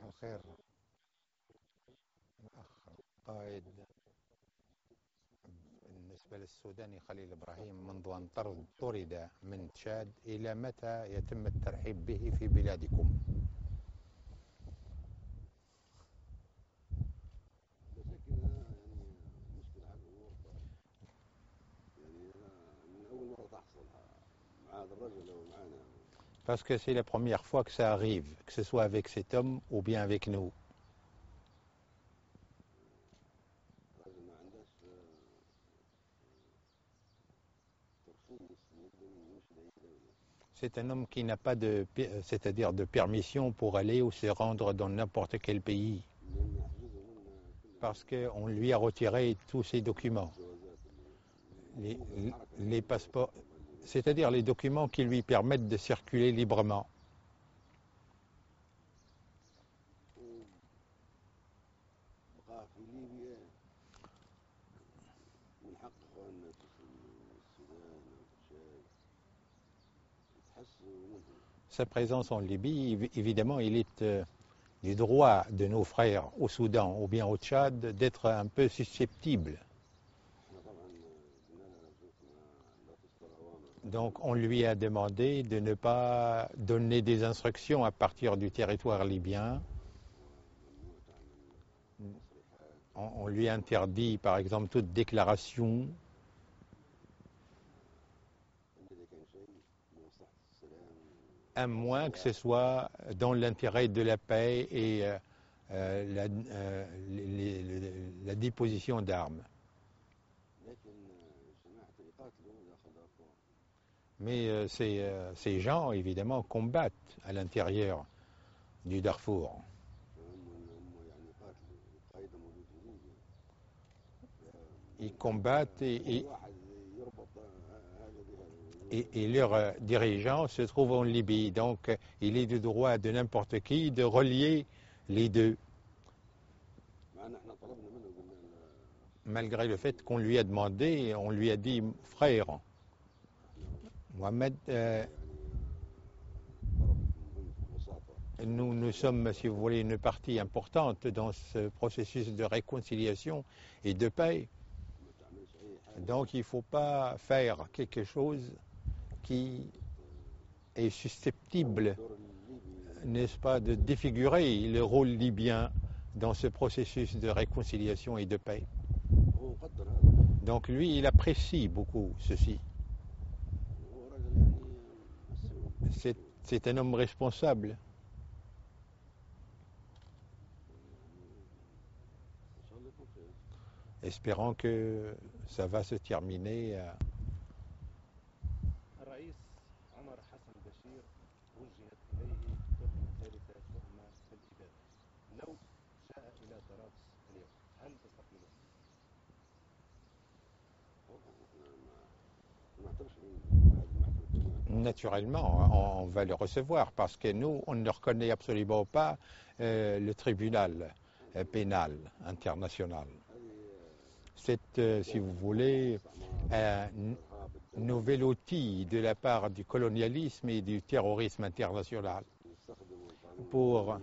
الخير الأخ قائد. بالنسبة للسوداني خليل إبراهيم، منذ أن طرد من تشاد إلى متى يتم الترحيب به في بلادكم؟ Parce que c'est la première fois que ça arrive, que ce soit avec cet homme ou bien avec nous. C'est un homme qui n'a pas c'est-à-dire de permission pour aller ou se rendre dans n'importe quel pays. Parce qu'on lui a retiré tous ses documents. Les passeports, c'est-à-dire les documents qui lui permettent de circuler librement. Sa présence en Libye, évidemment, il est du droit de nos frères au Soudan ou bien au Tchad d'être un peu susceptibles. Donc on lui a demandé de ne pas donner des instructions à partir du territoire libyen. On lui a interdit, par exemple, toute déclaration. À moins que ce soit dans l'intérêt de la paix et la déposition d'armes. Mais ces gens, évidemment, combattent à l'intérieur du Darfour. Ils combattent et leurs dirigeants se trouvent en Libye. Donc, il est du droit de n'importe qui de relier les deux. Malgré le fait qu'on lui a demandé, on lui a dit, frère, Mohamed, nous sommes, si vous voulez, une partie importante dans ce processus de réconciliation et de paix. Donc, il ne faut pas faire quelque chose qui est susceptible, n'est-ce pas, de défigurer le rôle libyen dans ce processus de réconciliation et de paix. Donc lui, il apprécie beaucoup ceci. C'est un homme responsable. Espérons que ça va se terminer. Naturellement, on va le recevoir parce que nous, on ne reconnaît absolument pas le tribunal pénal international. C'est, si vous voulez, un nouvel outil de la part du colonialisme et du terrorisme international pour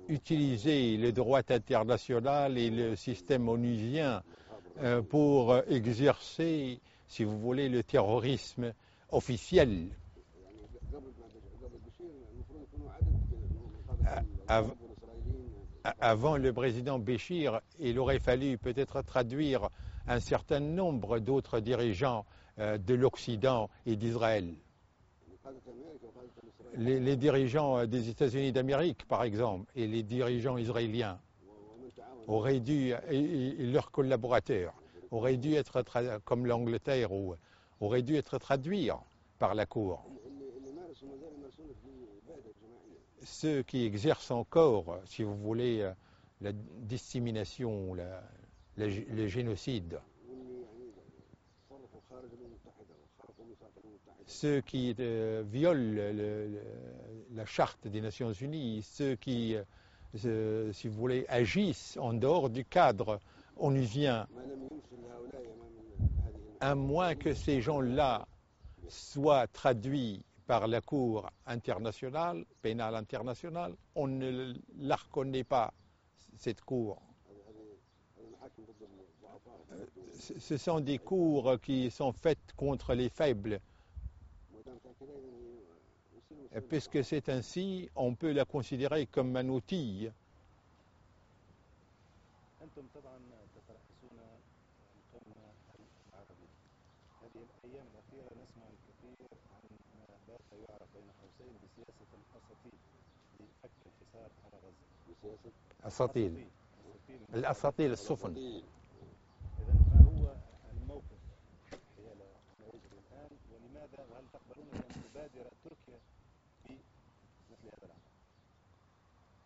utiliser le droit international et le système onusien pour exercer, si vous voulez, le terrorisme officiel. Avant le président Béchir, il aurait fallu peut-être traduire un certain nombre d'autres dirigeants de l'Occident et d'Israël. Les dirigeants des États-Unis d'Amérique, par exemple, et les dirigeants israéliens auraient dû, et leurs collaborateurs, auraient dû être, comme l'Angleterre, auraient dû être traduits par la Cour. Ceux qui exercent encore, si vous voulez, la dissémination, le génocide, ceux qui violent la charte des Nations Unies, ceux qui, si vous voulez, agissent en dehors du cadre onusien, à moins que ces gens-là soient traduits par la Cour internationale, pénale internationale. On ne la reconnaît pas, cette Cour. Ce sont des cours qui sont faites contre les faibles. Puisque c'est ainsi, on peut la considérer comme un outil. أنتم طبعا تترأسون القمة العربية. هذه الأيام الأخيرة نسمع الكثير عن ما بات يعرف بين قوسين بسياسة الأساطيل لفك الحصار على غزة. بسياسة أساطيل. الأساطيل السفن. إذا ما هو الموقف حيال ما يجري الآن ولماذا وهل تقبلون بأن تبادر تركيا في مثل هذا العمل؟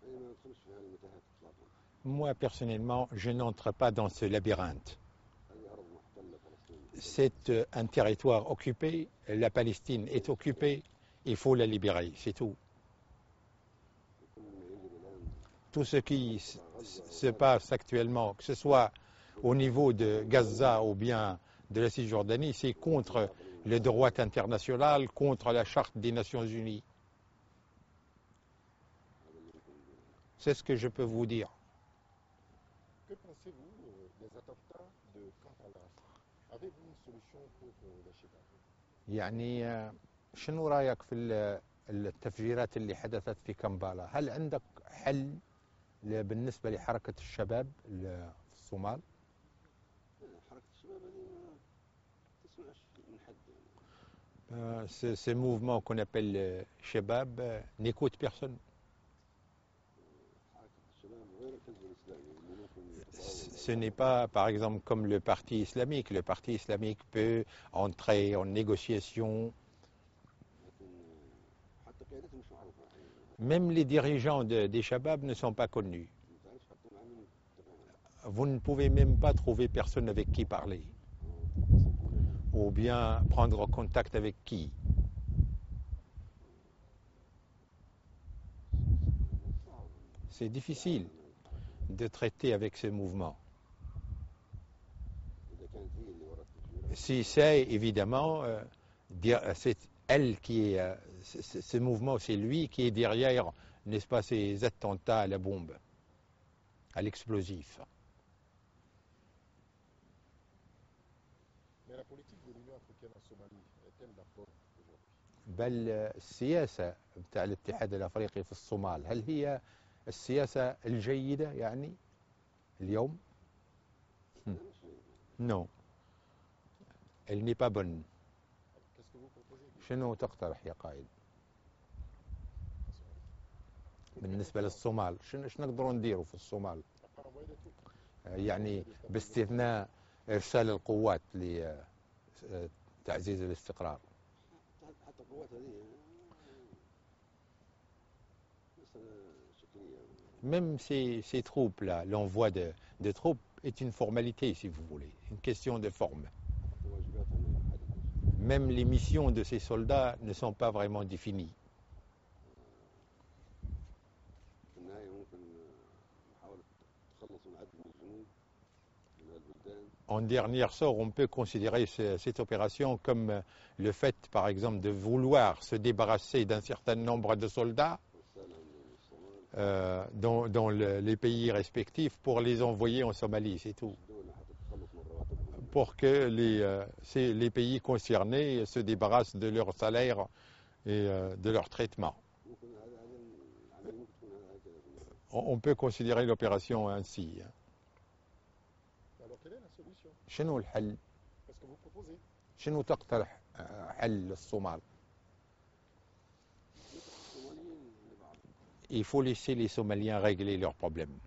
ما ندخلش في هذه المتاهات إطلاقا. Moi, personnellement, je n'entre pas dans ce labyrinthe. هذه أرض محتلة فلسطين. C'est un territoire occupé, la Palestine est occupée, il faut la libérer, c'est tout. Tout ce qui se passe actuellement, que ce soit au niveau de Gaza ou bien de la Cisjordanie, c'est contre le droit international, contre la Charte des Nations Unies. C'est ce que je peux vous dire. Que pensez-vous des attentats de Camp Al-Ras? Avez-vous une solution pour les Chebab? يعني شنو رايك في التفجيرات اللي حدثت في كمبالا؟ هل عندك حل بالنسبة لحركة الشباب في الصومال؟ حركة الشباب هذه ما تسمعش من حد Ce mouvement qu'on appelle Shabab n'écoute personne. Ce n'est pas, par exemple, comme le parti islamique. Le parti islamique peut entrer en négociation. Même les dirigeants des Shabab ne sont pas connus. Vous ne pouvez même pas trouver personne avec qui parler. Ou bien prendre contact avec qui. C'est difficile de traiter avec ces mouvements. Si c'est évidemment, c'est elle qui est, ce mouvement, c'est lui qui est derrière, n'est-ce pas, ces attentats à la bombe, à l'explosif. Mais la politique de l'Union africaine en Somalie est-elle d'accord aujourd'hui? بل السياسة بتاع الاتحاد الأفريقي في الصومال هل هي السياسة الجيدة يعني اليوم؟ Non. Elle n'est pas bonne. Qu'est-ce que vous proposez? شنو تقترح يا قائد؟ بالنسبة للصومال شنو نقدروا نديروا في الصومال؟ يعني باستثناء إرسال القوات لتعزيز الاستقرار. حتى القوات هذه مسألة شكلية. Même ces troupes-là, l'envoi de troupes est une formalité, si vous voulez, une question de forme. Même les missions de ces soldats ne sont pas vraiment définies. En dernier sort, on peut considérer cette opération comme le fait, par exemple, de vouloir se débarrasser d'un certain nombre de soldats dans les pays respectifs pour les envoyer en Somalie, c'est tout. Pour que les pays concernés se débarrassent de leur salaire et de leur traitement. On peut considérer l'opération ainsi. Alors quelle est la solution? شنو الحل؟ Qu'est-ce que vous proposez? شنو تقترح حل للصومال؟ Il faut laisser les Somaliens régler leurs problèmes.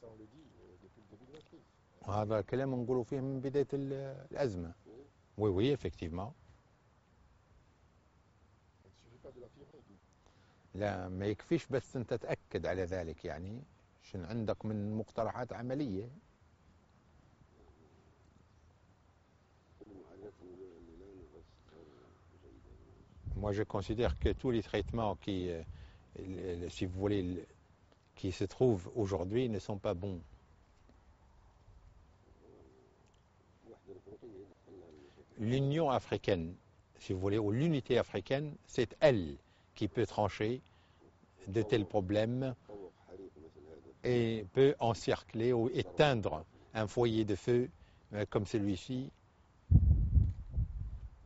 Ça on le dit depuis le début de la crise. هذا كلام نقوله فيه من بداية الأزمة. Oui, oui, effectivement. Il ne suffit pas de l'affirmer. لا ما يكفيش بس أنت تأكد على ذلك يعني شن عندك من مقترحات عملية. Moi, je considère que tous les traitements qui, si vous voulez, qui se trouvent aujourd'hui ne sont pas bons. L'Union africaine si vous voulez, ou l'unité africaine, c'est elle qui peut trancher de tels problèmes تطوق حريق مثل هذا et peut encercler ou éteindre un foyer de feu comme celui-ci. C'est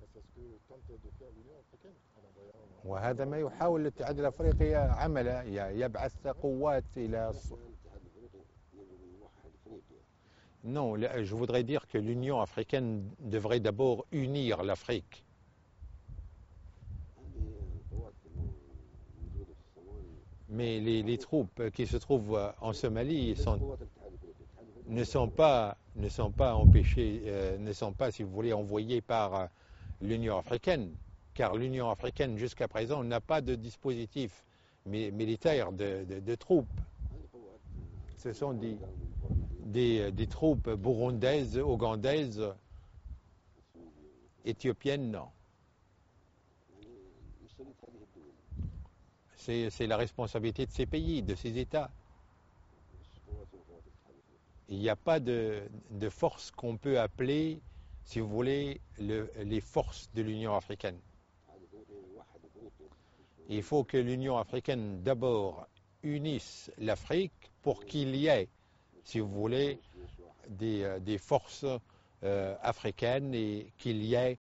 ce que tente de faire l'Union africaine en envoyant وهذا ما يحاول الاتحاد الافريقي عمله، يبعث قوات الى الاتحاد الافريقي يجب ان يوحد افريقيا. Non, je voudrais dire que l'Union africaine devrait d'abord unir l'Afrique. هذه القوات الموجوده في الصومال Mais les troupes qui se trouvent en Somalie قوات الاتحاد الافريقي. الاتحاد الافريقي ne sont pas empêchées, ne sont pas, si vous voulez, envoyées par l'Union africaine, car l'Union africaine jusqu'à présent n'a pas de dispositif militaire de troupes. هذه قوات Ce sont السعوديه des troupes burundaises, ougandaises, éthiopiennes, non. يعني مسؤوليه هذه الدول. C'est la responsabilité de ces pays, de ces États. قوات الاتحاد الافريقي. Il n'y a pas de force qu'on peut appeler, si vous voulez, les forces de l'Union africaine. الاتحاد الافريقي يوحد افريقيا. Il faut que l'Union africaine d'abord unisse l'Afrique pour qu'il y ait, si vous voulez, des forces africaines et qu'il y ait